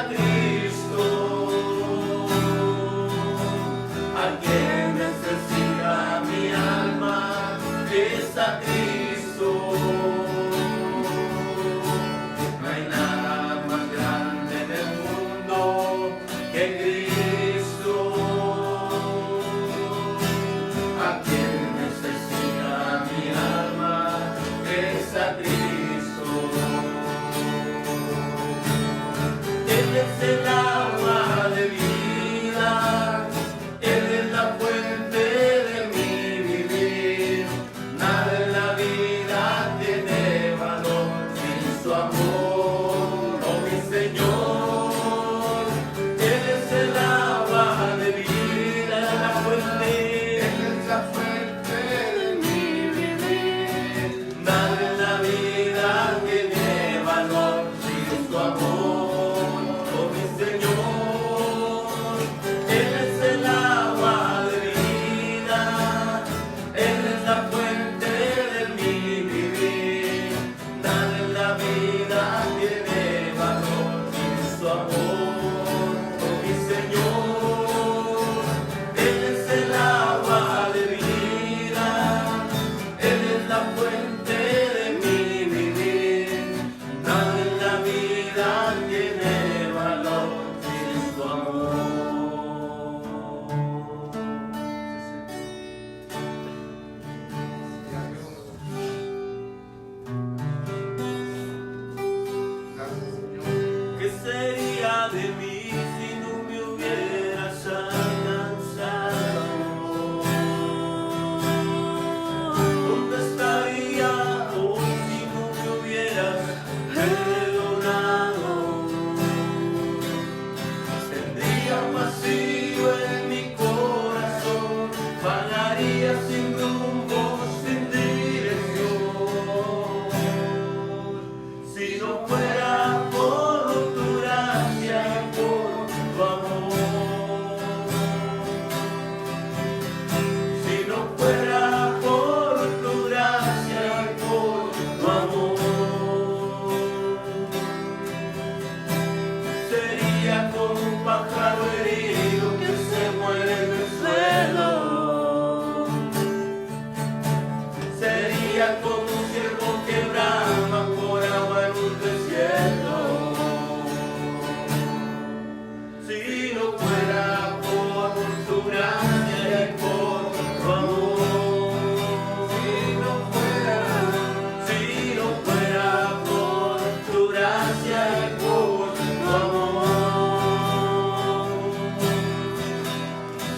a Cristo, a quien necesita mi alma, es a Cristo. No hay nada más grande en el mundo que Cristo, a quien necesita mi alma, es a Cristo. Él es el agua de vida, Él es la fuente de mi vivir. Nada en la vida tiene valor sin su amor, oh mi Señor. Él es el agua de vida, la fuente, Él es la fuente de mi vivir. Nada en la vida tiene valor sin su amor. ¿Qué sería de mí si no me hubieras alcanzado? ¿Dónde estaría hoy si no me hubieras perdonado? Tendría un vacío en mi corazón, vagaría sin rumbo, sin dirección. Si no fuera por como un ciervo que brama por agua en un desierto. Si no fuera por tu gracia y por tu amor, si no fuera por tu gracia y por tu amor,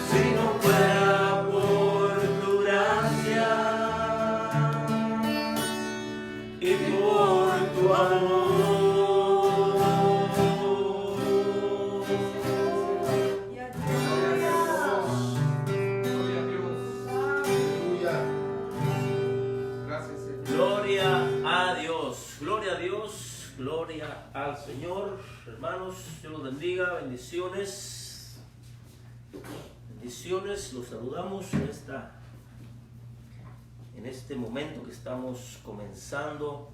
si no fuera por tu gracia y por tu amor. Gloria a Dios. Aleluya. Gracias, Señor. Gloria a Dios, gloria a Dios, gloria al Señor. Hermanos, Dios los bendiga, bendiciones. Bendiciones, los saludamos en este momento que estamos comenzando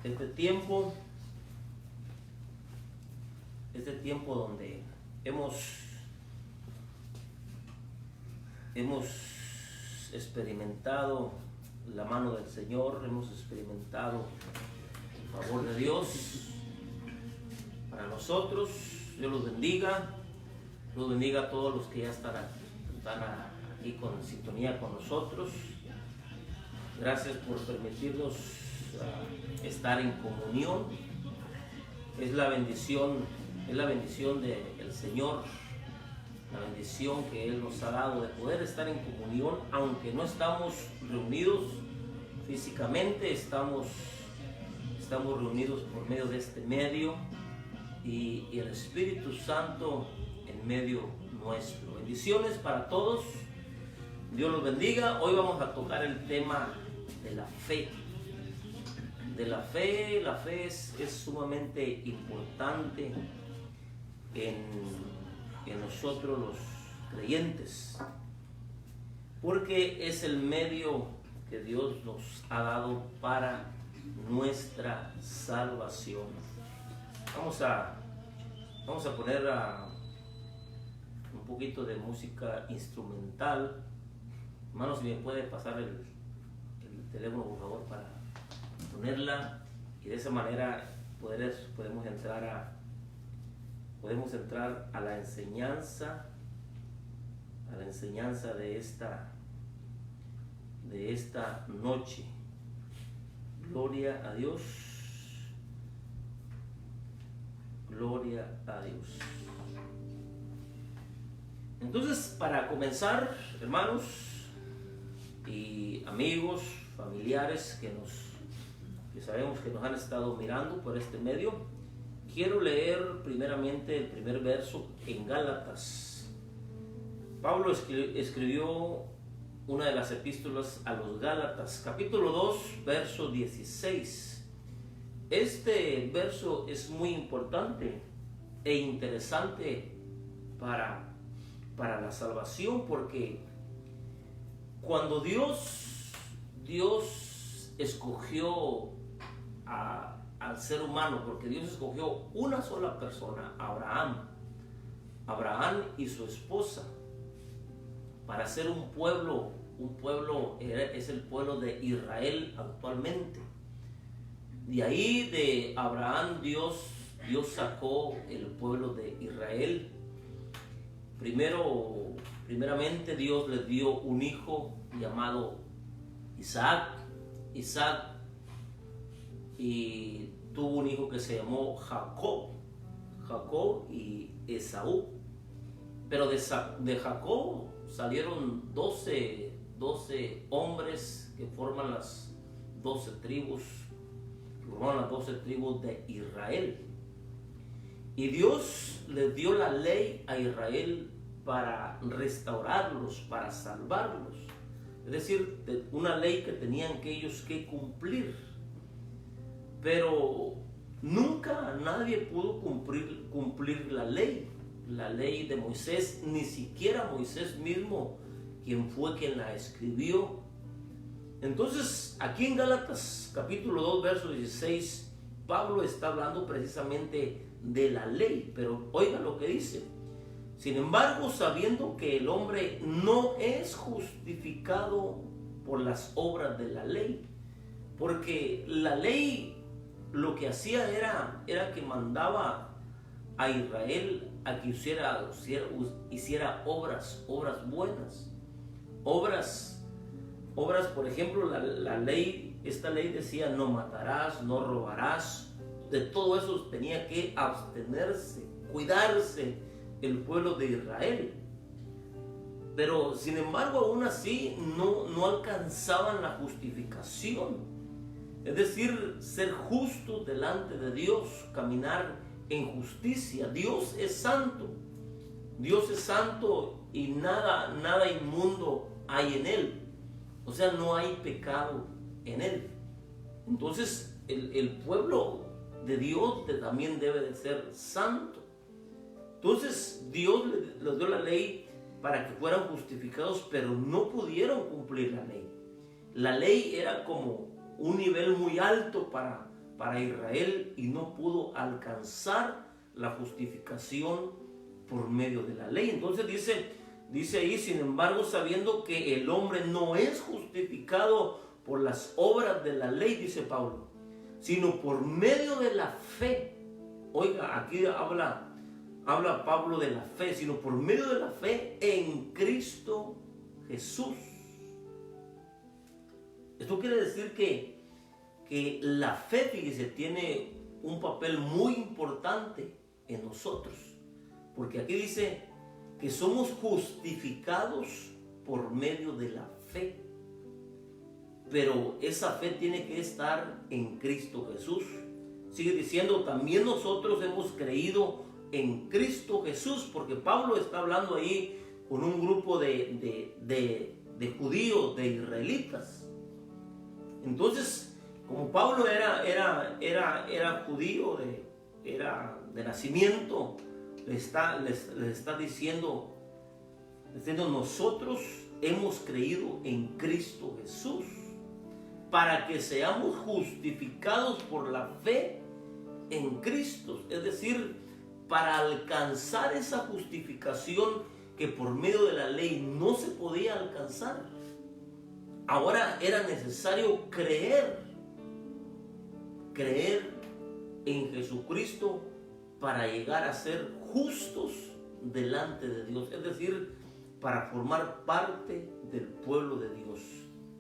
este tiempo donde hemos experimentado la mano del Señor, hemos experimentado el favor de Dios para nosotros. Dios los bendiga. Dios bendiga a todos los que ya están aquí con sintonía con nosotros. Gracias por permitirnos estar en comunión. Es la bendición del Señor, la bendición que Él nos ha dado de poder estar en comunión, aunque no estamos reunidos físicamente, estamos reunidos por medio de este medio y el Espíritu Santo en medio nuestro. Bendiciones para todos. Dios los bendiga. Hoy vamos a tocar el tema de la fe. La fe es sumamente importante en nosotros los creyentes, porque es el medio que Dios nos ha dado para nuestra salvación. Vamos a Vamos a poner un poquito de música instrumental. Hermanos, si me puede pasar el teléfono, por favor, para ponerla, y de esa manera podemos entrar a la enseñanza, de esta noche. Gloria a Dios. Gloria a Dios. Entonces, para comenzar, hermanos y amigos, familiares que sabemos que nos han estado mirando por este medio, quiero leer primeramente el primer verso en Gálatas. Pablo escribió una de las epístolas a los Gálatas, capítulo 2, verso 16. Este verso es muy importante e interesante para la salvación, porque cuando Dios escogió al ser humano, porque Dios escogió una sola persona, Abraham y su esposa, para ser un pueblo es el pueblo de Israel actualmente. De ahí de Abraham Dios sacó el pueblo de Israel. Primeramente Dios les dio un hijo llamado Isaac, y tuvo un hijo que se llamó Jacob y Esaú. Pero de Jacob salieron 12 hombres que forman las 12 tribus de Israel. Y Dios les dio la ley a Israel para restaurarlos, para salvarlos. Es decir, una ley que tenían que ellos que cumplir. Pero nunca nadie pudo cumplir la ley de Moisés, ni siquiera Moisés mismo, quien la escribió. Entonces, aquí en Gálatas capítulo 2, verso 16, Pablo está hablando precisamente de la ley, pero oiga lo que dice: sin embargo, sabiendo que el hombre no es justificado por las obras de la ley, porque la ley lo que hacía era que mandaba a Israel a que hiciera obras buenas, obras, por ejemplo, esta ley decía: no matarás, no robarás. De todo eso tenía que abstenerse, cuidarse el pueblo de Israel. Pero sin embargo, aún así no alcanzaban la justificación, es decir, ser justos delante de Dios, caminar en justicia. Dios es santo y nada inmundo hay en él, o sea, no hay pecado en él. Entonces el pueblo de Dios también debe de ser santo. Entonces Dios les dio la ley para que fueran justificados, pero no pudieron cumplir la ley. La ley era como un nivel muy alto para Israel y no pudo alcanzar la justificación por medio de la ley. Entonces dice ahí: sin embargo, sabiendo que el hombre no es justificado por las obras de la ley, dice Pablo, sino por medio de la fe. Oiga, aquí habla Pablo de la fe, sino por medio de la fe en Cristo Jesús. Esto quiere decir que la fe, fíjese, tiene un papel muy importante en nosotros, porque aquí dice que somos justificados por medio de la fe, pero esa fe tiene que estar en Cristo Jesús. Sigue diciendo: también nosotros hemos creído en Cristo Jesús, porque Pablo está hablando ahí con un grupo de judíos, de israelitas. Entonces, como Pablo era judío, era de nacimiento, le está diciendo, nosotros hemos creído en Cristo Jesús para que seamos justificados por la fe en Cristo. Es decir, para alcanzar esa justificación que por medio de la ley no se podía alcanzar, ahora era necesario creer en Jesucristo para llegar a ser justos delante de Dios, es decir, para formar parte del pueblo de Dios.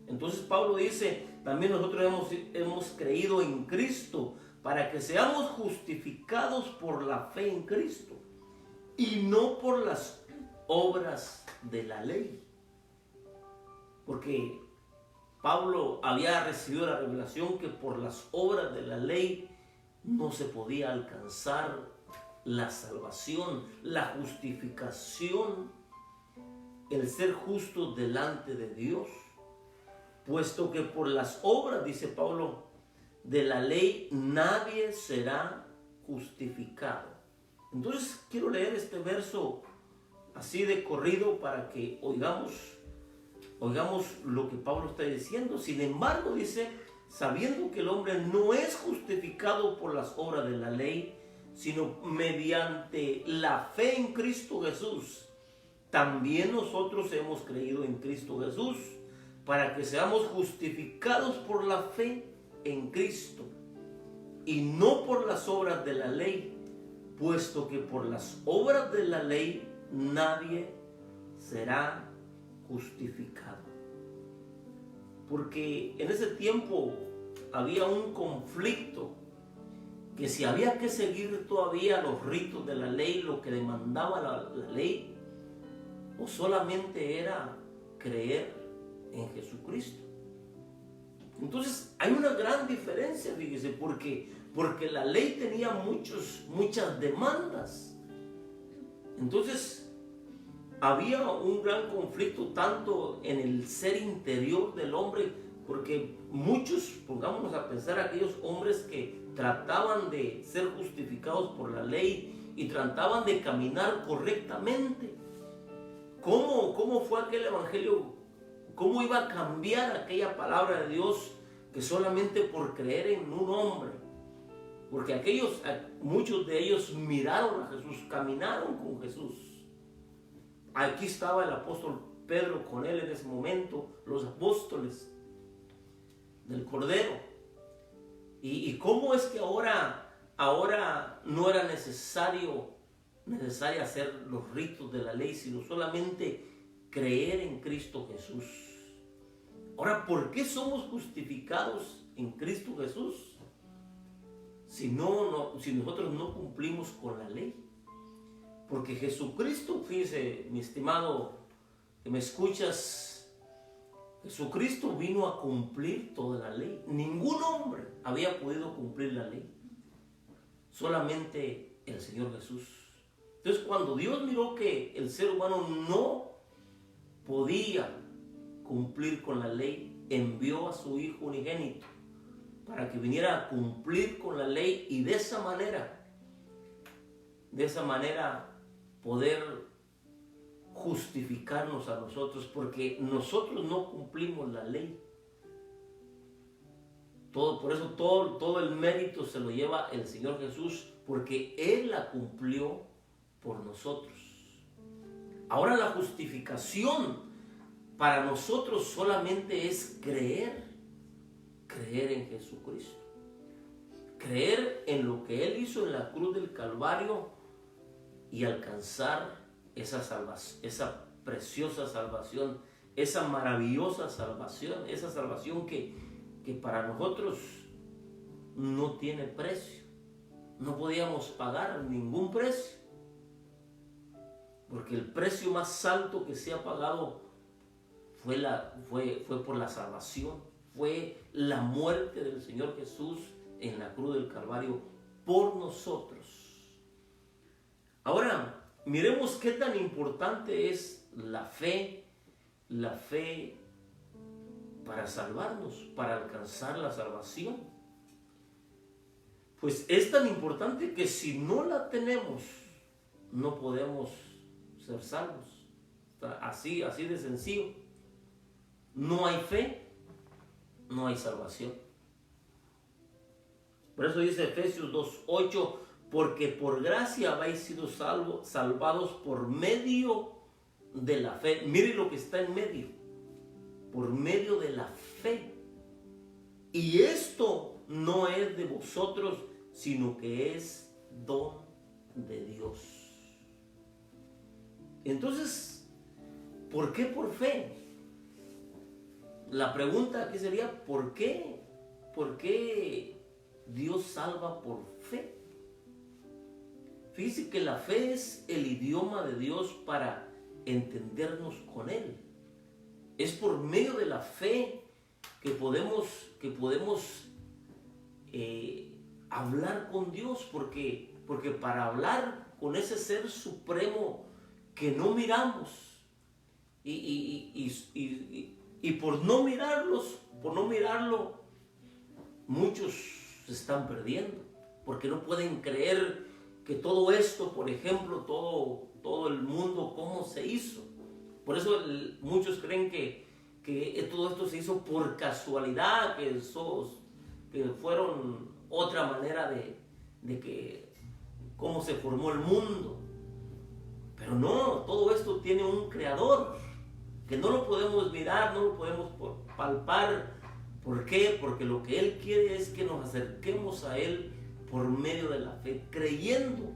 Entonces Pablo dice, también nosotros hemos creído en Cristo para que seamos justificados por la fe en Cristo y no por las obras de la ley. Porque Pablo había recibido la revelación que por las obras de la ley no se podía alcanzar la salvación, la justificación, el ser justo delante de Dios, puesto que por las obras, dice Pablo, de la ley nadie será justificado. Entonces quiero leer este verso así de corrido para que oigamos lo que Pablo está diciendo. Sin embargo, dice, sabiendo que el hombre no es justificado por las obras de la ley, sino mediante la fe en Cristo Jesús, también nosotros hemos creído en Cristo Jesús para que seamos justificados por la fe en Cristo y no por las obras de la ley, puesto que por las obras de la ley nadie será justificado. Porque en ese tiempo había un conflicto, que si había que seguir todavía los ritos de la ley, lo que demandaba la ley, o solamente era creer en Jesucristo. Entonces hay una gran diferencia, fíjese, porque la ley tenía muchas demandas. Entonces había un gran conflicto tanto en el ser interior del hombre, porque muchos, pongámonos a pensar, aquellos hombres que trataban de ser justificados por la ley y trataban de caminar correctamente. ¿Cómo fue aquel evangelio? ¿Cómo iba a cambiar aquella palabra de Dios que solamente por creer en un hombre? Porque muchos de ellos miraron a Jesús, caminaron con Jesús. Aquí estaba el apóstol Pedro con él en ese momento, los apóstoles del Cordero. ¿Y cómo es que ahora no era necesaria hacer los ritos de la ley, sino solamente creer en Cristo Jesús? Ahora, ¿por qué somos justificados en Cristo Jesús si nosotros no cumplimos con la ley? Porque Jesucristo, fíjese, mi estimado que me escuchas, Jesucristo vino a cumplir toda la ley. Ningún hombre había podido cumplir la ley, solamente el Señor Jesús. Entonces, cuando Dios miró que el ser humano no podía cumplir con la ley, envió a su Hijo unigénito para que viniera a cumplir con la ley y de esa manera poder justificarnos a nosotros, porque nosotros no cumplimos la ley. Por eso todo el mérito se lo lleva el Señor Jesús, porque Él la cumplió por nosotros. Ahora la justificación para nosotros solamente es creer en Jesucristo, creer en lo que Él hizo en la cruz del Calvario y alcanzar esa preciosa salvación, esa maravillosa salvación, esa salvación que para nosotros no tiene precio. No podíamos pagar ningún precio, porque el precio más alto que se ha pagado fue por la salvación, fue la muerte del Señor Jesús en la cruz del Calvario por nosotros. Ahora, miremos qué tan importante es la fe para salvarnos, para alcanzar la salvación. Pues es tan importante que si no la tenemos, no podemos ser salvos. Así de sencillo. No hay fe, no hay salvación. Por eso dice Efesios 2:8, porque por gracia habéis sido salvados por medio de la fe. Mire lo que está en medio, por medio de la fe. Y esto no es de vosotros, sino que es don de Dios. Entonces, ¿por qué por fe? La pregunta aquí sería, ¿por qué? ¿Por qué Dios salva por fe? Fíjese que la fe es el idioma de Dios para entendernos con Él. Es por medio de la fe que podemos hablar con Dios, porque para hablar con ese ser supremo que no miramos y por no mirarlo, muchos se están perdiendo, porque no pueden creer que todo esto, por ejemplo, todo el mundo, cómo se hizo. Por eso muchos creen que todo esto se hizo por casualidad, que fueron otra manera de que cómo se formó el mundo. Pero no, todo esto tiene un creador que no lo podemos mirar, no lo podemos palpar. ¿Por qué? Porque lo que Él quiere es que nos acerquemos a Él por medio de la fe, creyendo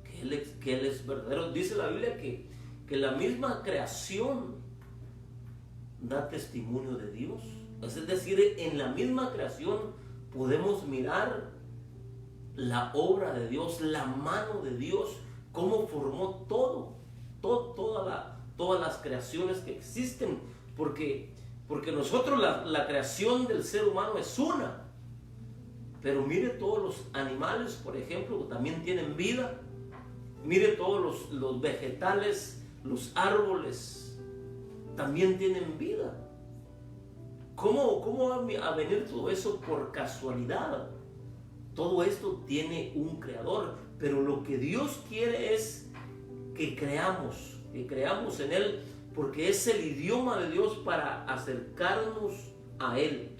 que Él es verdadero. Dice la Biblia que la misma creación da testimonio de Dios. Es decir, en la misma creación podemos mirar la obra de Dios, la mano de Dios, cómo formó todas las creaciones que existen, porque nosotros la creación del ser humano es una, pero mire todos los animales, por ejemplo, también tienen vida. Mire todos los vegetales, los árboles, también tienen vida. ¿Cómo va a venir todo eso por casualidad? Todo esto tiene un creador, pero lo que Dios quiere es que creamos en Él, porque es el idioma de Dios para acercarnos a Él.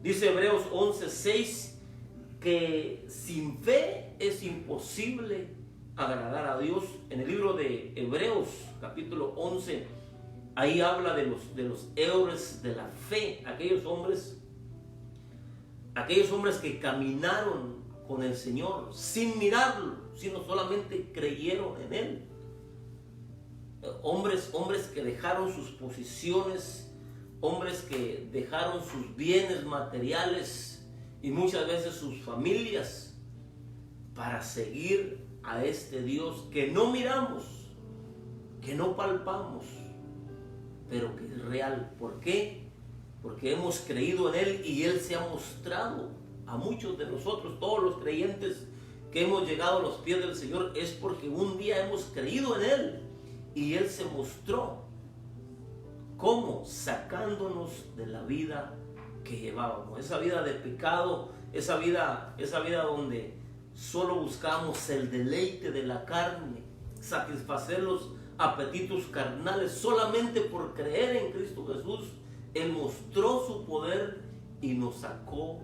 Dice Hebreos 11:6 que sin fe es imposible agradar a Dios. En el libro de Hebreos capítulo 11, ahí habla de los héroes de la fe, aquellos hombres que caminaron con el Señor sin mirarlo, sino solamente creyeron en Él. Hombres que dejaron sus posiciones, hombres que dejaron sus bienes materiales y muchas veces sus familias para seguir a este Dios que no miramos, que no palpamos, pero que es real. ¿Por qué? Porque hemos creído en Él y Él se ha mostrado a muchos de nosotros. Todos los creyentes que hemos llegado a los pies del Señor es porque un día hemos creído en Él y Él se mostró. ¿Cómo? Sacándonos de la vida que llevábamos, esa vida de pecado, esa vida donde solo buscamos el deleite de la carne, satisfacer los apetitos carnales. Solamente por creer en Cristo Jesús, Él mostró su poder y nos sacó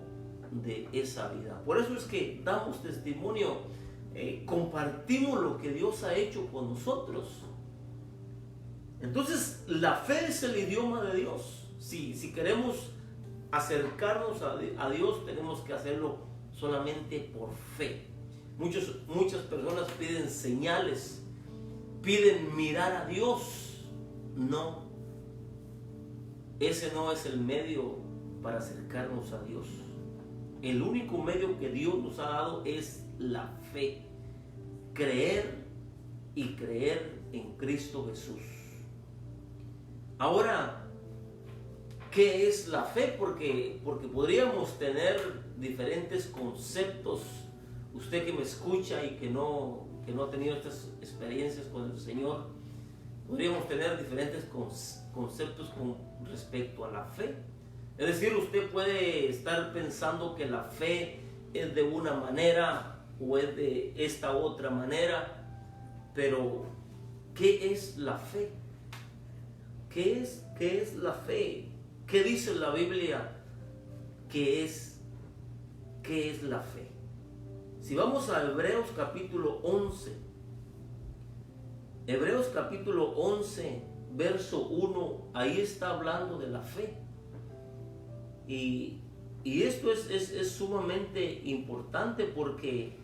de esa vida. Por eso es que damos testimonio, compartimos lo que Dios ha hecho con nosotros. Entonces, la fe es el idioma de Dios. Si queremos acercarnos a Dios, tenemos que hacerlo solamente por fe. Muchas personas piden señales, piden mirar a Dios. No, ese no es el medio para acercarnos a Dios. El único medio que Dios nos ha dado es la fe. Creer y creer en Cristo Jesús. Ahora, ¿qué es la fe? Porque podríamos tener diferentes conceptos. Usted que me escucha y que no ha tenido estas experiencias con el Señor, podríamos tener diferentes conceptos con respecto a la fe. Es decir, usted puede estar pensando que la fe es de una manera o es de esta otra manera, pero ¿qué es la fe? ¿Qué es la fe? ¿Qué dice la Biblia? ¿Qué es la fe? Si vamos a Hebreos capítulo 11, Hebreos capítulo 11, verso 1, ahí está hablando de la fe. Y esto es sumamente importante porque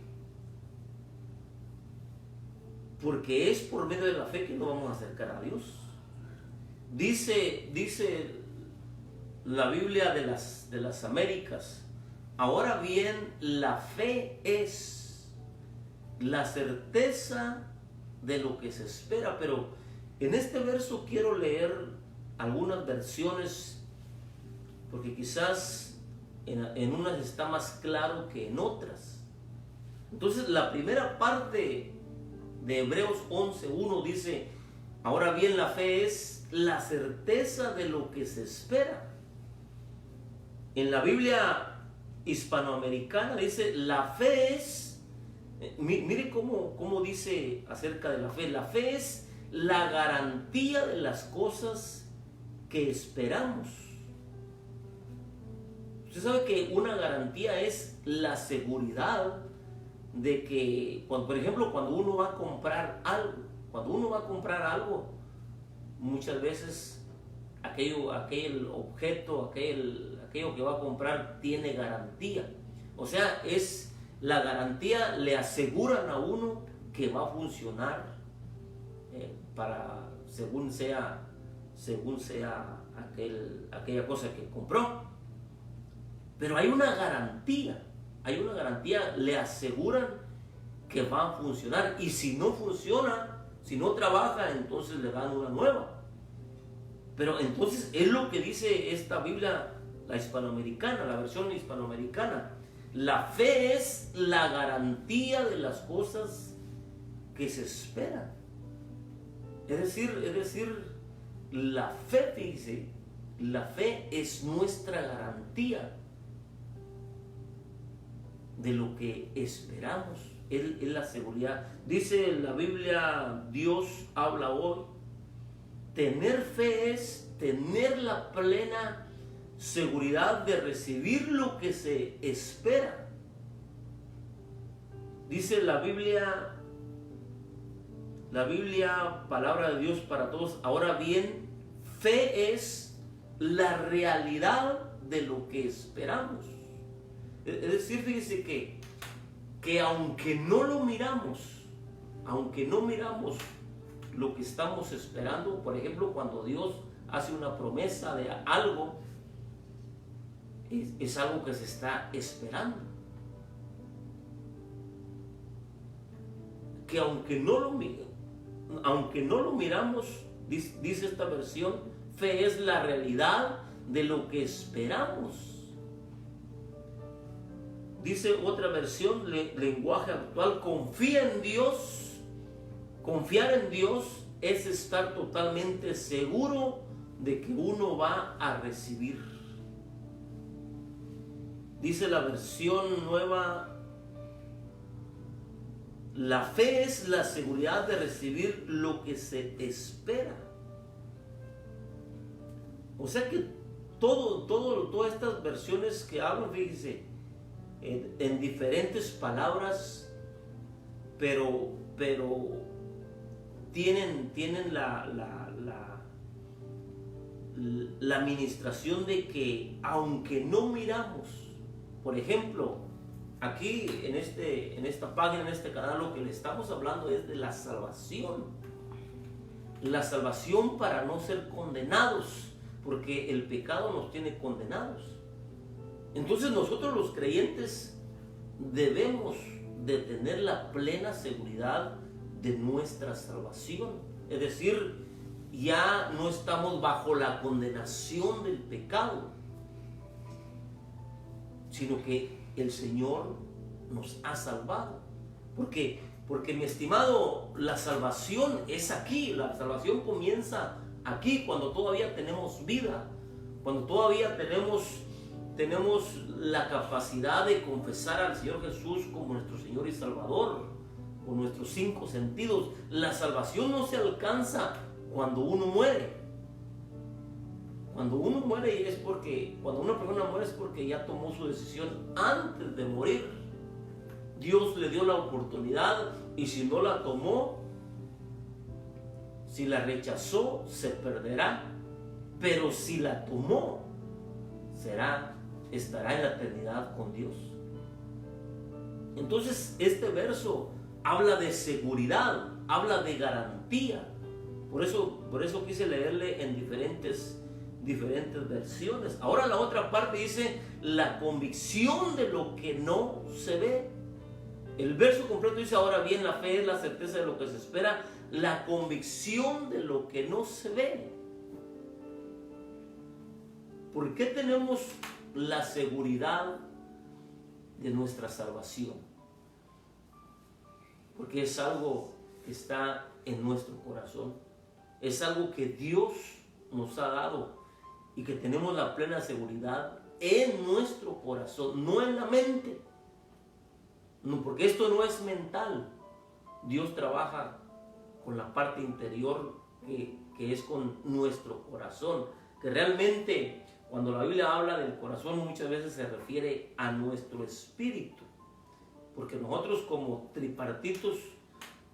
es por medio de la fe que nos vamos a acercar a Dios. Dice la Biblia de las Américas: ahora bien, la fe es la certeza de lo que se espera. Pero en este verso quiero leer algunas versiones, porque quizás en unas está más claro que en otras. Entonces, la primera parte de Hebreos 11:1 dice: ahora bien, la fe es la certeza de lo que se espera. En la Biblia hispanoamericana dice: la fe es, mire cómo dice acerca de la fe: la fe es la garantía de las cosas que esperamos. Usted sabe que una garantía es la seguridad de que, por ejemplo, cuando uno va a comprar algo, muchas veces aquel objeto, aquello que va a comprar tiene garantía. O sea, es la garantía, le aseguran a uno que va a funcionar según sea aquella cosa que compró. Pero hay una garantía, le aseguran que va a funcionar, y si no funciona, si no trabaja, entonces le dan una nueva. Pero entonces es lo que dice esta Biblia, la hispanoamericana, la versión hispanoamericana: la fe es la garantía de las cosas que se esperan. Es decir, la fe, fíjese, la fe es nuestra garantía de lo que esperamos, es la seguridad. Dice la Biblia, Dios habla hoy: tener fe es tener la plena seguridad de recibir lo que se espera. Dice la Biblia, palabra de Dios para todos: ahora bien, fe es la realidad de lo que esperamos. Es decir, fíjese que aunque no miramos lo que estamos esperando, por ejemplo, cuando Dios hace una promesa de algo, es algo que se está esperando. Que aunque no lo miramos, dice esta versión, fe es la realidad de lo que esperamos. Dice otra versión, lenguaje actual: confía en Dios. Confiar en Dios es estar totalmente seguro de que uno va a recibir. Dice la versión nueva: la fe es la seguridad de recibir lo que se espera. O sea que todas estas versiones que hablan, fíjense, en diferentes palabras, pero tienen la administración de que aunque no miramos, por ejemplo, aquí en esta página, en este canal, lo que le estamos hablando es de la salvación para no ser condenados, porque el pecado nos tiene condenados. Entonces nosotros los creyentes debemos de tener la plena seguridad de nuestra salvación. Es decir, ya no estamos bajo la condenación del pecado, sino que el Señor nos ha salvado. Porque mi estimado, la salvación es aquí. La salvación comienza aquí, cuando todavía tenemos vida, cuando todavía tenemos la capacidad de confesar al Señor Jesús como nuestro Señor y Salvador, con nuestros 5 sentidos. La salvación no se alcanza cuando uno muere. Cuando una persona muere es porque ya tomó su decisión antes de morir. Dios le dio la oportunidad y si no la tomó, si la rechazó, se perderá. Pero si la tomó, estará en la eternidad con Dios. Entonces este verso habla de seguridad, habla de garantía. Por eso quise leerle en diferentes versiones. Ahora la otra parte dice la convicción de lo que no se ve. El verso completo dice: ahora bien, la fe es la certeza de lo que se espera, la convicción de lo que no se ve. ¿Por qué tenemos la seguridad de nuestra salvación? Porque es algo que está en nuestro corazón. Es algo que Dios nos ha dado y que tenemos la plena seguridad en nuestro corazón, no en la mente. No, porque esto no es mental. Dios trabaja con la parte interior que es con nuestro corazón. Que realmente cuando la Biblia habla del corazón muchas veces se refiere a nuestro espíritu. Porque nosotros como tripartitos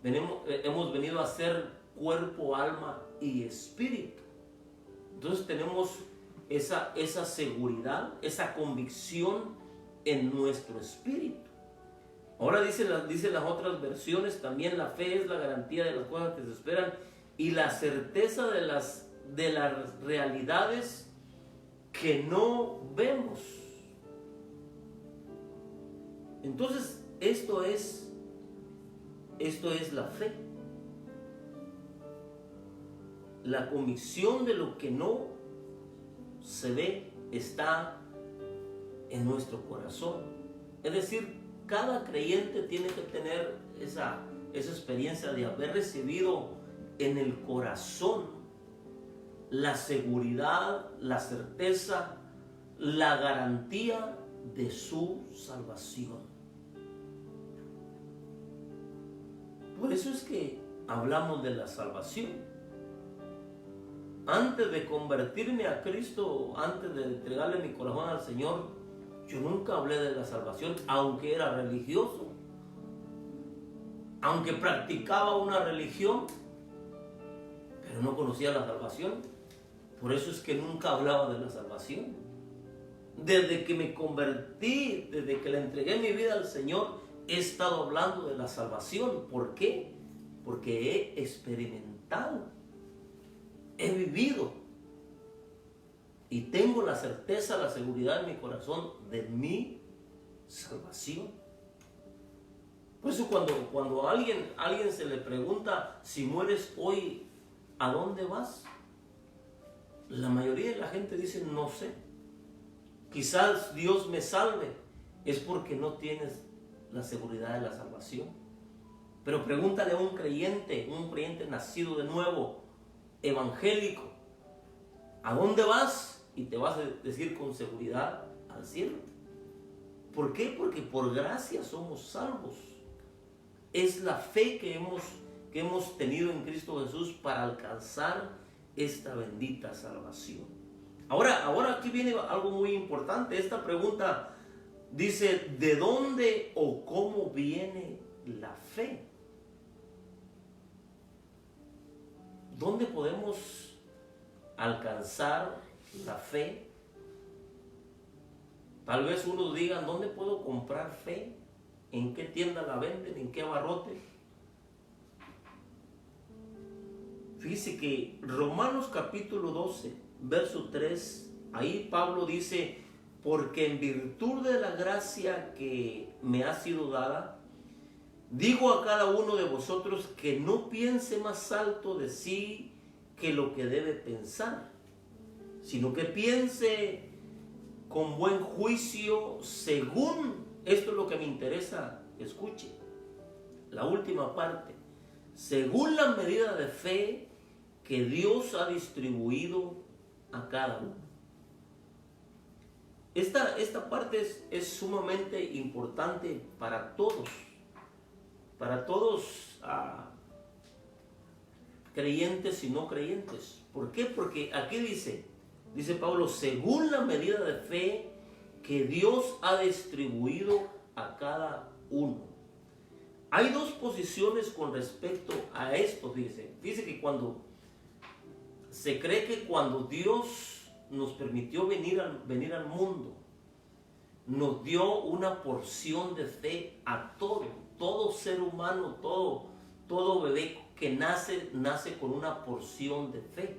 hemos venido a ser cuerpo, alma y espíritu. Entonces tenemos esa seguridad, esa convicción en nuestro espíritu. Ahora dicen las otras versiones también: la fe es la garantía de las cosas que se esperan y la certeza de las realidades que no vemos. Entonces esto es la fe. La convicción de lo que no se ve está en nuestro corazón. Es decir, cada creyente tiene que tener esa experiencia de haber recibido en el corazón la seguridad, la certeza, la garantía de su salvación. Por eso es que hablamos de la salvación. Antes de convertirme a Cristo, antes de entregarle mi corazón al Señor, yo nunca hablé de la salvación, aunque era religioso, aunque practicaba una religión, pero no conocía la salvación. Por eso es que nunca hablaba de la salvación. Desde que me convertí, desde que le entregué mi vida al Señor, he estado hablando de la salvación. ¿Por qué? Porque he experimentado, he vivido y tengo la certeza, la seguridad en mi corazón de mi salvación. Por eso cuando a alguien se le pregunta: si mueres hoy, ¿a dónde vas? La mayoría de la gente dice: no sé. Quizás Dios me salve. Es porque no tienes la seguridad de la salvación. Pero pregúntale a un creyente nacido de nuevo, evangélico: ¿a dónde vas? Y te vas a decir con seguridad: al cielo. ¿Por qué? Porque por gracia somos salvos. Es la fe que hemos tenido en Cristo Jesús para alcanzar esta bendita salvación. Ahora aquí viene algo muy importante. Esta pregunta dice: ¿de dónde o cómo viene la fe? ¿Dónde podemos alcanzar la fe? Tal vez unos digan: ¿dónde puedo comprar fe? ¿En qué tienda la venden? ¿En qué abarrote? Fíjese que Romanos capítulo 12, verso 3, ahí Pablo dice: porque en virtud de la gracia que me ha sido dada, digo a cada uno de vosotros que no piense más alto de sí que lo que debe pensar, sino que piense con buen juicio según, esto es lo que me interesa, escuche, la última parte, según la medida de fe que Dios ha distribuido a cada uno. Esta parte es sumamente importante para todos creyentes y no creyentes. ¿Por qué? Porque aquí dice Pablo: según la medida de fe que Dios ha distribuido a cada uno. Hay dos posiciones con respecto a esto, fíjese. Dice que cuando se cree que cuando Dios nos permitió venir al mundo, nos dio una porción de fe a todo ser humano, todo bebé que nace con una porción de fe.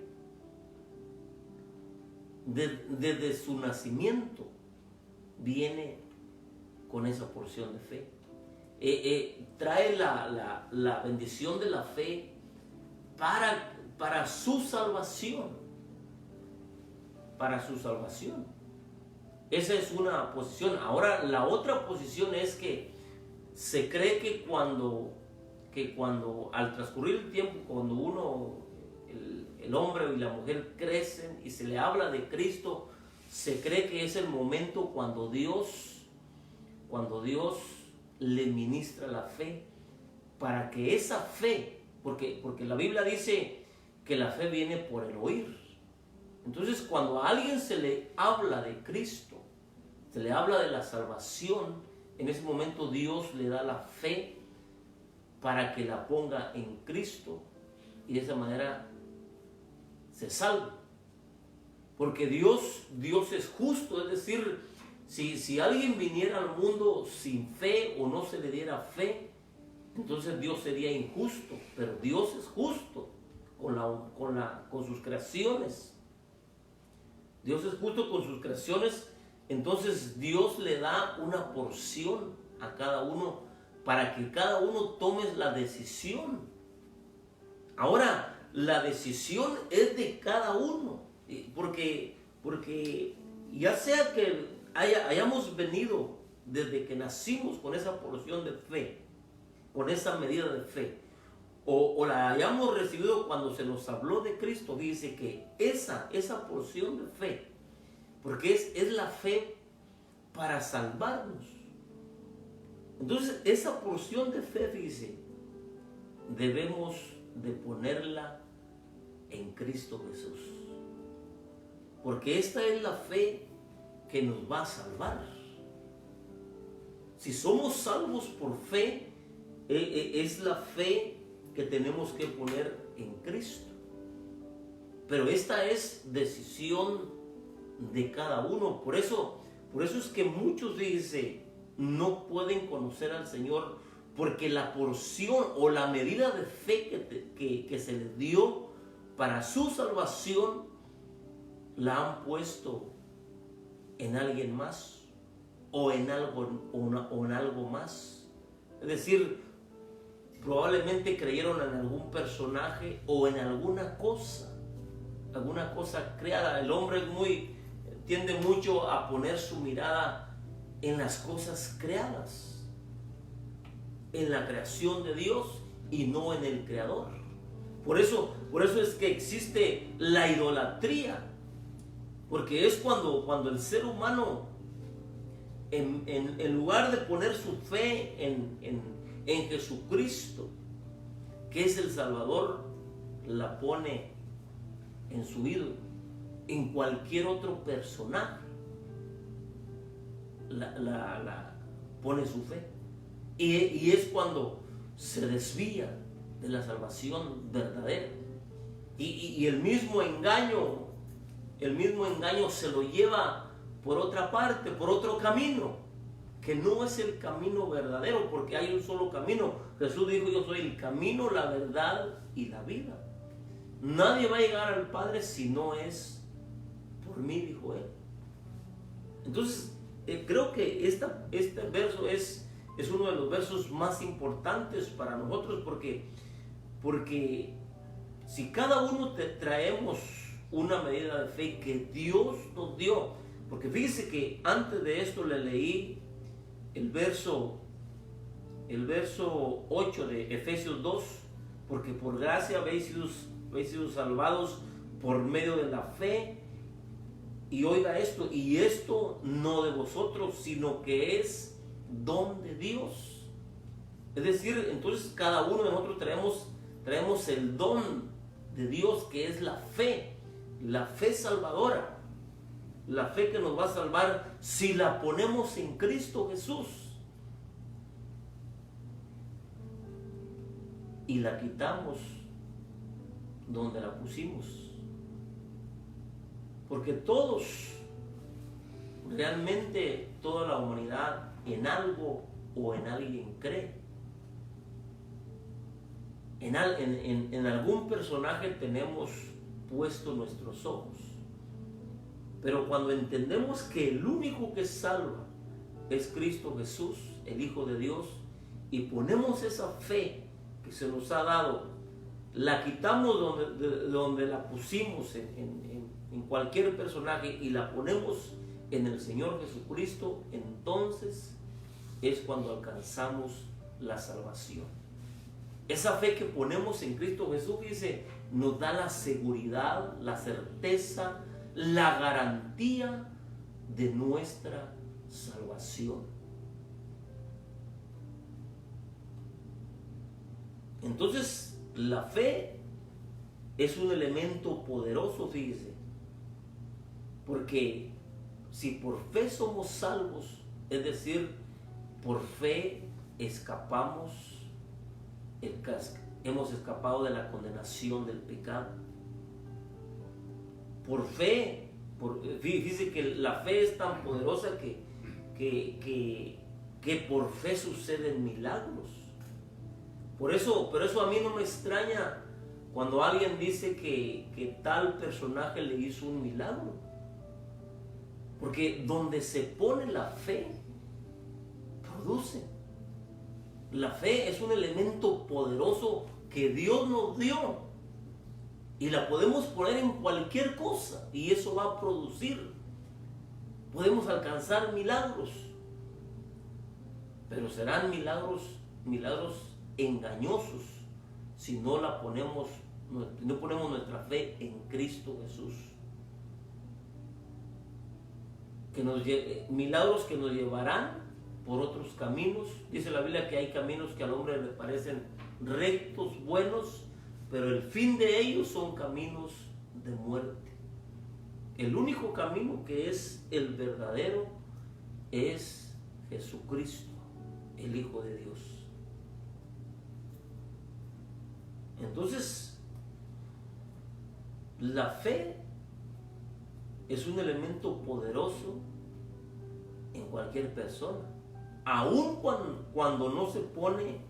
Desde su nacimiento viene con esa porción de fe. Trae la bendición de la fe para su salvación. Para su salvación. Esa es una posición. Ahora, la otra posición es que se cree que cuando al transcurrir el tiempo, cuando el hombre y la mujer crecen y se le habla de Cristo, se cree que es el momento cuando Dios le ministra la fe, para que esa fe, porque la Biblia dice que la fe viene por el oír. Entonces, cuando a alguien se le habla de Cristo, se le habla de la salvación, en ese momento Dios le da la fe para que la ponga en Cristo y de esa manera se salve. Porque Dios es justo, es decir, si alguien viniera al mundo sin fe o no se le diera fe, entonces Dios sería injusto. Pero Dios es justo con sus creaciones. Dios es justo con sus creaciones, entonces Dios le da una porción a cada uno para que cada uno tome la decisión. Ahora, la decisión es de cada uno, porque ya sea que hayamos venido desde que nacimos con esa porción de fe, con esa medida de fe, o la hayamos recibido cuando se nos habló de Cristo, dice que esa porción de fe, porque es la fe para salvarnos. Entonces, esa porción de fe, dice, debemos de ponerla en Cristo Jesús, porque esta es la fe que nos va a salvar. Si somos salvos por fe, es la fe que tenemos que poner en Cristo. Pero esta es decisión de cada uno. Por eso es que muchos dicen no pueden conocer al Señor, porque la porción o la medida de fe que se les dio para su salvación la han puesto en alguien más o en algo más. Es decir, probablemente creyeron en algún personaje o en alguna cosa creada. El hombre tiende mucho a poner su mirada en las cosas creadas, en la creación de Dios y no en el Creador. Por eso es que existe la idolatría, porque es cuando el ser humano, en lugar de poner su fe en Jesucristo, que es el Salvador, la pone en su ídolo, en cualquier otro personaje, la pone su fe. Y es cuando se desvía de la salvación verdadera. Y el mismo engaño se lo lleva por otra parte, por otro camino, que no es el camino verdadero, porque hay un solo camino. Jesús dijo: yo soy el camino, la verdad y la vida. Nadie va a llegar al Padre si no es por mí, dijo él. Entonces, creo que este verso es uno de los versos más importantes para nosotros, porque si cada uno traemos una medida de fe que Dios nos dio, porque fíjese que antes de esto le leí el verso 8 de Efesios 2, porque por gracia habéis sido salvados por medio de la fe. Y oiga esto, y esto no de vosotros, sino que es don de Dios. Es decir, entonces cada uno de nosotros traemos el don de Dios, que es la fe salvadora, la fe que nos va a salvar si la ponemos en Cristo Jesús. y la quitamos donde la pusimos. Porque todos, realmente toda la humanidad en algo o en alguien cree. En algún personaje tenemos puestos nuestros ojos. Pero cuando entendemos que el único que salva es Cristo Jesús, el Hijo de Dios, y ponemos esa fe que se nos ha dado, la quitamos donde la pusimos en cualquier personaje y la ponemos en el Señor Jesucristo, entonces es cuando alcanzamos la salvación. Esa fe que ponemos en Cristo Jesús, dice, nos da la seguridad, la certeza, la garantía de nuestra salvación. Entonces, la fe es un elemento poderoso, fíjese, porque si por fe somos salvos, es decir, por fe hemos escapado de la condenación del pecado. Por fe, fíjese que la fe es tan poderosa que por fe suceden milagros. Por eso a mí no me extraña cuando alguien dice que tal personaje le hizo un milagro. Porque donde se pone la fe, produce. La fe es un elemento poderoso que Dios nos dio. Y la podemos poner en cualquier cosa y eso va a producir. Podemos alcanzar milagros. Pero serán milagros engañosos si no ponemos nuestra fe en Cristo Jesús. Milagros que nos llevarán por otros caminos. Dice la Biblia que hay caminos que al hombre le parecen rectos, buenos, pero el fin de ellos son caminos de muerte. El único camino que es el verdadero es Jesucristo, el Hijo de Dios. Entonces, la fe es un elemento poderoso en cualquier persona, aun cuando no se pone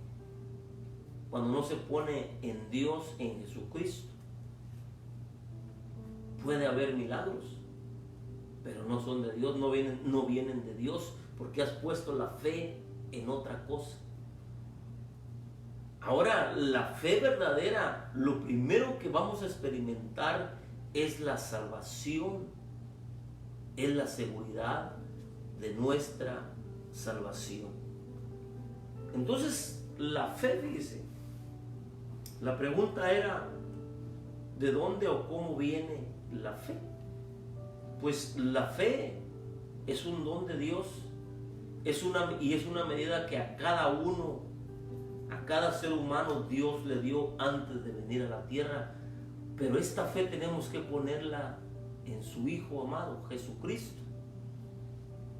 en Dios, en Jesucristo. Puede haber milagros, pero no son de Dios, no vienen de Dios, porque has puesto la fe en otra cosa. Ahora, la fe verdadera, lo primero que vamos a experimentar es la salvación, es la seguridad de nuestra salvación. Entonces, la fe, dice, la pregunta era, ¿de dónde o cómo viene la fe? Pues la fe es un don de Dios, es una medida que a cada ser humano Dios le dio antes de venir a la tierra. Pero esta fe tenemos que ponerla en su Hijo amado, Jesucristo,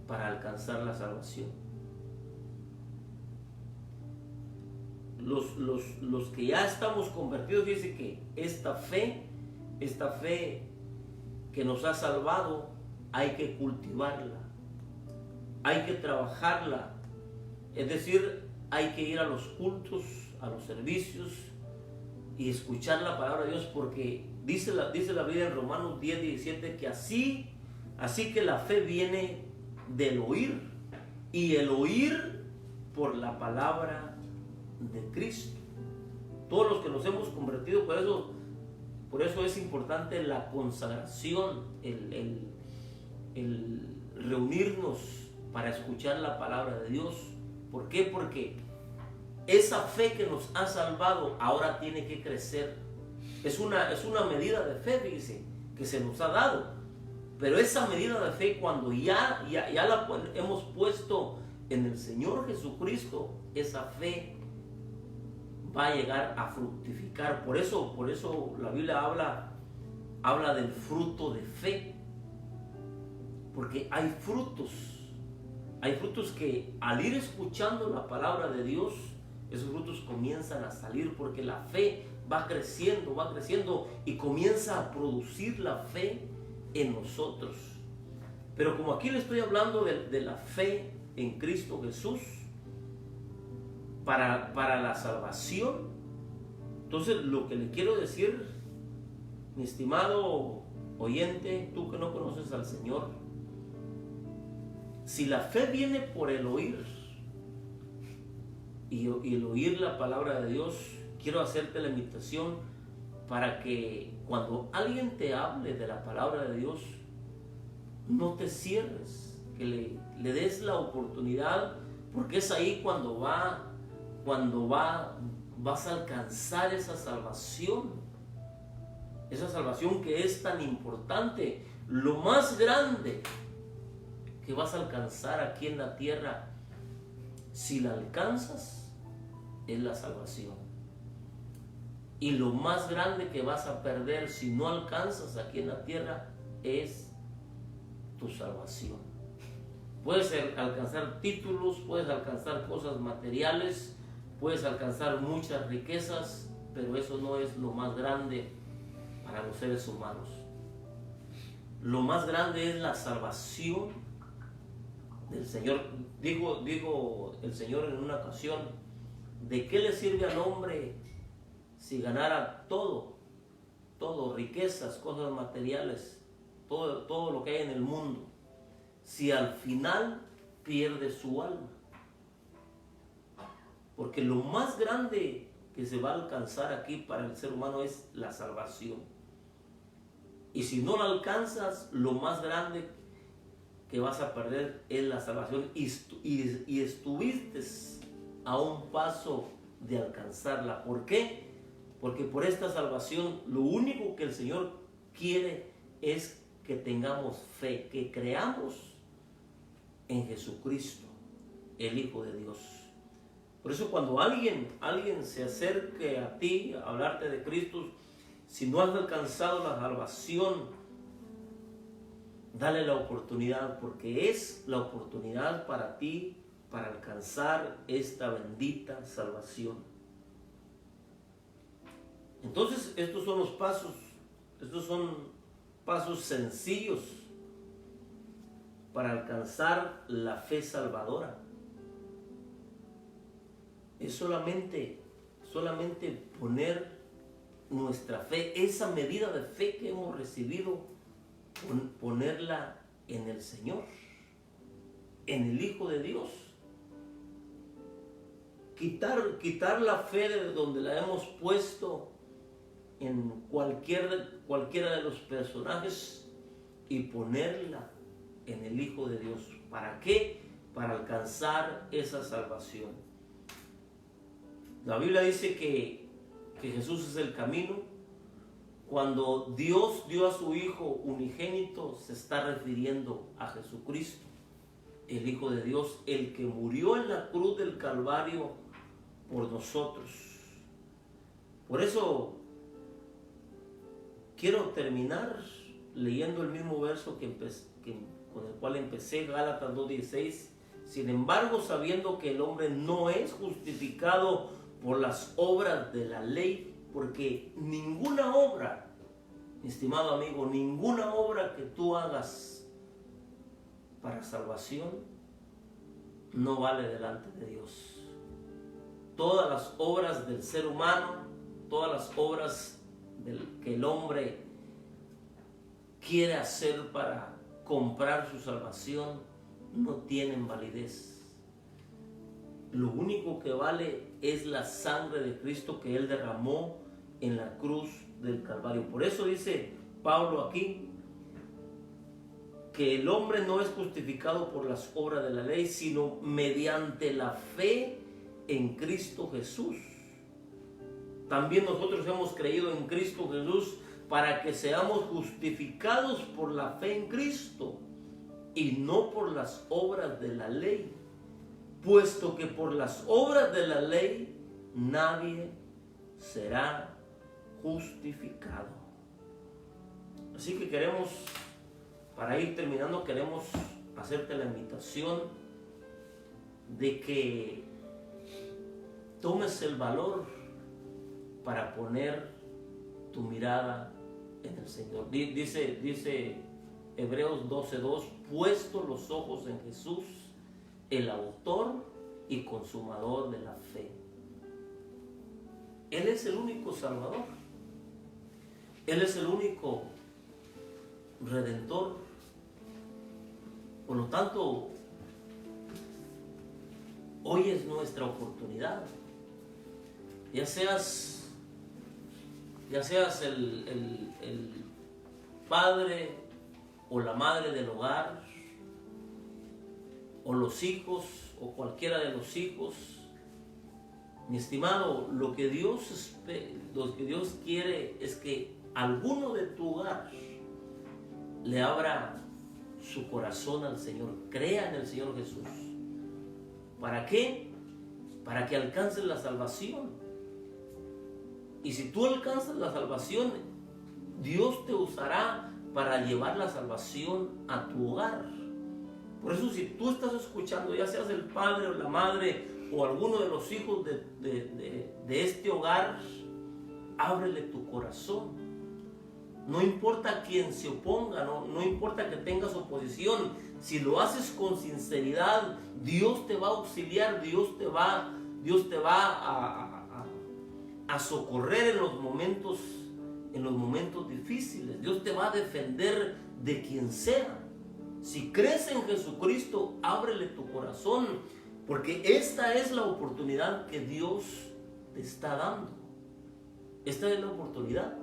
para alcanzar la salvación. Los que ya estamos convertidos, dice que esta fe que nos ha salvado, hay que cultivarla, hay que trabajarla. Es decir, hay que ir a los cultos, a los servicios y escuchar la palabra de Dios, porque dice la Biblia en Romanos 10:17 que así que la fe viene del oír, y el oír por la palabra de Cristo. Todos los que nos hemos convertido, por eso es importante la consagración, el reunirnos para escuchar la palabra de Dios. ¿Por qué? Porque esa fe que nos ha salvado ahora tiene que crecer. Es una medida de fe, fíjese, que se nos ha dado. Pero esa medida de fe, cuando ya la hemos puesto en el Señor Jesucristo, esa fe va a llegar a fructificar. Por eso la Biblia habla del fruto de fe. Porque hay frutos que al ir escuchando la palabra de Dios, esos frutos comienzan a salir porque la fe va creciendo y comienza a producir la fe en nosotros. Pero como aquí le estoy hablando de la fe en Cristo Jesús para la salvación, entonces lo que le quiero decir, mi estimado oyente, tú que no conoces al Señor, si la fe viene por el oír y el oír la palabra de Dios, quiero hacerte la invitación para que cuando alguien te hable de la palabra de Dios, no te cierres, que le des la oportunidad, porque es ahí cuando vas a alcanzar esa salvación que es tan importante. Lo más grande que vas a alcanzar aquí en la tierra, si la alcanzas, es la salvación. Y lo más grande que vas a perder si no alcanzas aquí en la tierra es tu salvación. Puedes alcanzar títulos, puedes alcanzar cosas materiales, puedes alcanzar muchas riquezas, pero eso no es lo más grande para los seres humanos. Lo más grande es la salvación del Señor. Digo el Señor en una ocasión: ¿de qué le sirve al hombre si ganara todo, riquezas, cosas materiales, todo lo que hay en el mundo, si al final pierde su alma? Porque lo más grande que se va a alcanzar aquí para el ser humano es la salvación. Y si no la alcanzas, lo más grande que vas a perder es la salvación. Y estuviste a un paso de alcanzarla. ¿Por qué? Porque por esta salvación lo único que el Señor quiere es que tengamos fe, que creamos en Jesucristo, el Hijo de Dios. Por eso cuando alguien se acerque a ti a hablarte de Cristo, si no has alcanzado la salvación, dale la oportunidad, porque es la oportunidad para ti para alcanzar esta bendita salvación. Entonces estos son los pasos, estos son pasos sencillos para alcanzar la fe salvadora. Es solamente poner nuestra fe, esa medida de fe que hemos recibido, ponerla en el Señor, en el Hijo de Dios. Quitar la fe de donde la hemos puesto en cualquiera de los personajes y ponerla en el Hijo de Dios. ¿Para qué? Para alcanzar esa salvación. La Biblia dice que Jesús es el camino. Cuando Dios dio a su Hijo unigénito, se está refiriendo a Jesucristo, el Hijo de Dios, el que murió en la cruz del Calvario por nosotros. Por eso quiero terminar leyendo el mismo verso con el cual empecé, Gálatas 2:16. Sin embargo, sabiendo que el hombre no es justificado por las obras de la ley, porque ninguna obra, mi estimado amigo, ninguna obra que tú hagas para salvación no vale delante de Dios. Todas las obras del ser humano, todas las obras que el hombre quiere hacer para comprar su salvación no tienen validez. Lo único que vale es la sangre de Cristo que Él derramó en la cruz del Calvario. Por eso dice Pablo aquí que el hombre no es justificado por las obras de la ley, sino mediante la fe en Cristo Jesús. También nosotros hemos creído en Cristo Jesús para que seamos justificados por la fe en Cristo y no por las obras de la ley, puesto que por las obras de la ley nadie será justificado. Así que queremos, para ir terminando, queremos hacerte la invitación de que tomes el valor para poner tu mirada en el Señor. Dice Hebreos 12:2, puesto los ojos en Jesús, el autor y consumador de la fe. Él es el único Salvador. Él es el único Redentor. Por lo tanto, hoy es nuestra oportunidad. Ya seas el padre o la madre del hogar, o los hijos, o cualquiera de los hijos, mi estimado, lo que Dios quiere es que alguno de tu hogar le abra su corazón al Señor, crea en el Señor Jesús. ¿Para qué? Para que alcances la salvación. Y si tú alcanzas la salvación, Dios te usará para llevar la salvación a tu hogar. Por eso, si tú estás escuchando, ya seas el padre o la madre o alguno de los hijos de este hogar, ábrele tu corazón. No importa quién se oponga, no importa que tengas oposición. Si lo haces con sinceridad, Dios te va a auxiliar, Dios te va a socorrer en los momentos difíciles. Dios te va a defender de quien sea. Si crees en Jesucristo, ábrele tu corazón, porque esta es la oportunidad que Dios te está dando. Esta es la oportunidad.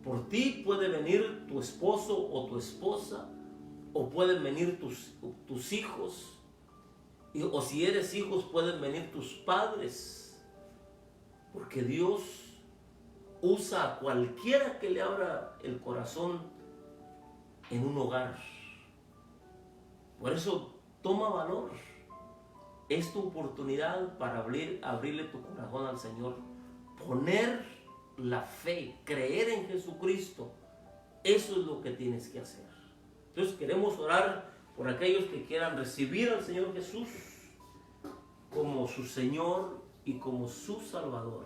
Por ti puede venir tu esposo o tu esposa, o pueden venir tus hijos, o si eres hijos pueden venir tus padres, porque Dios usa a cualquiera que le abra el corazón en un hogar. Por eso toma valor. Es tu oportunidad para abrirle tu corazón al Señor, poner la fe, creer en Jesucristo. Eso es lo que tienes que hacer. Entonces queremos orar por aquellos que quieran recibir al Señor Jesús como su Señor y como su Salvador.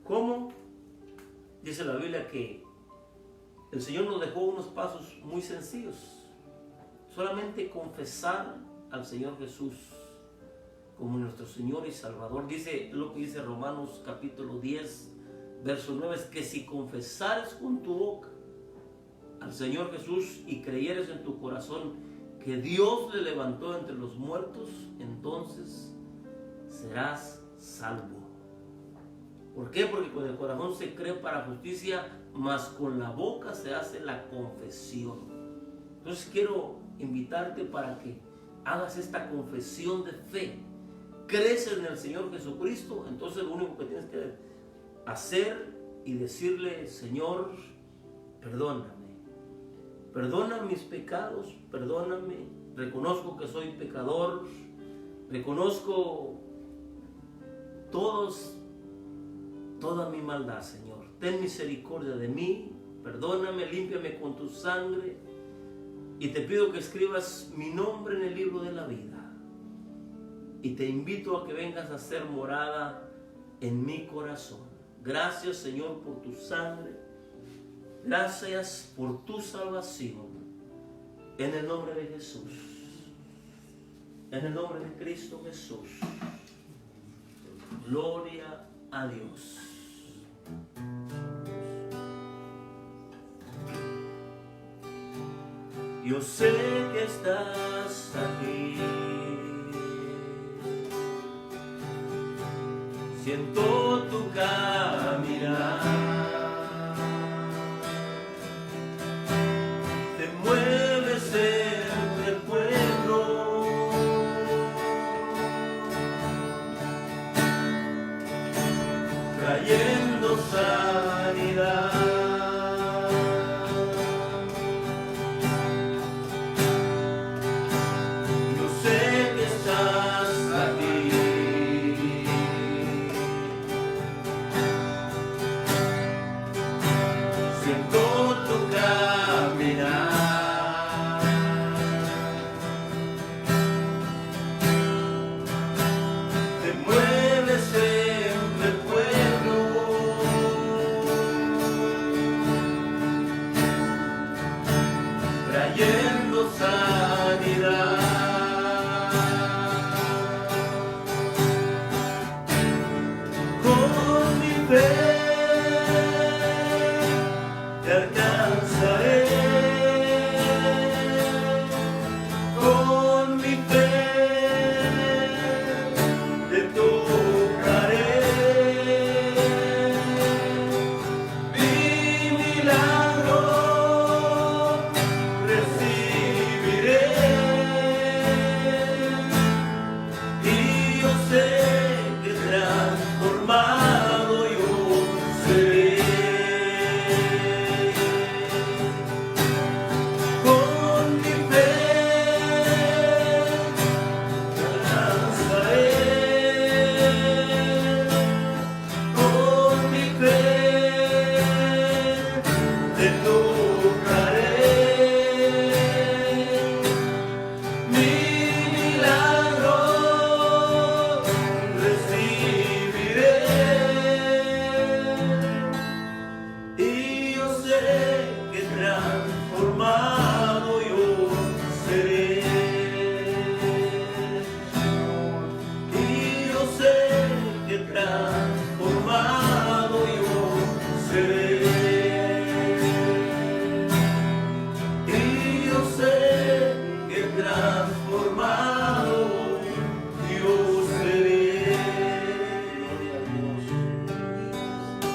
¿Cómo? Dice la Biblia que el Señor nos dejó unos pasos muy sencillos. Solamente confesar al Señor Jesús como nuestro Señor y Salvador. Dice lo que dice Romanos capítulo 10, verso 9, es que si confesares con tu boca al Señor Jesús y creyeres en tu corazón que Dios le levantó entre los muertos, entonces serás salvo. ¿Por qué? Porque con el corazón se cree para justicia, mas con la boca se hace la confesión. Entonces quiero invitarte para que hagas esta confesión de fe. ¿Crees en el Señor Jesucristo? Entonces lo único que tienes que hacer y decirle: Señor, perdóname. Perdona mis pecados, perdóname. Reconozco que soy pecador. Reconozco toda mi maldad, Señor. Ten misericordia de mí. Perdóname, límpiame con tu sangre. Y te pido que escribas mi nombre en el libro de la vida. Y te invito a que vengas a hacer morada en mi corazón. Gracias, Señor, por tu sangre. Gracias por tu salvación. En el nombre de Jesús. En el nombre de Cristo Jesús. Gloria a Dios. Yo sé que estás aquí. Siento tu caminar. Te mueves entre el pueblo. Trayendo sanidad. Te fe.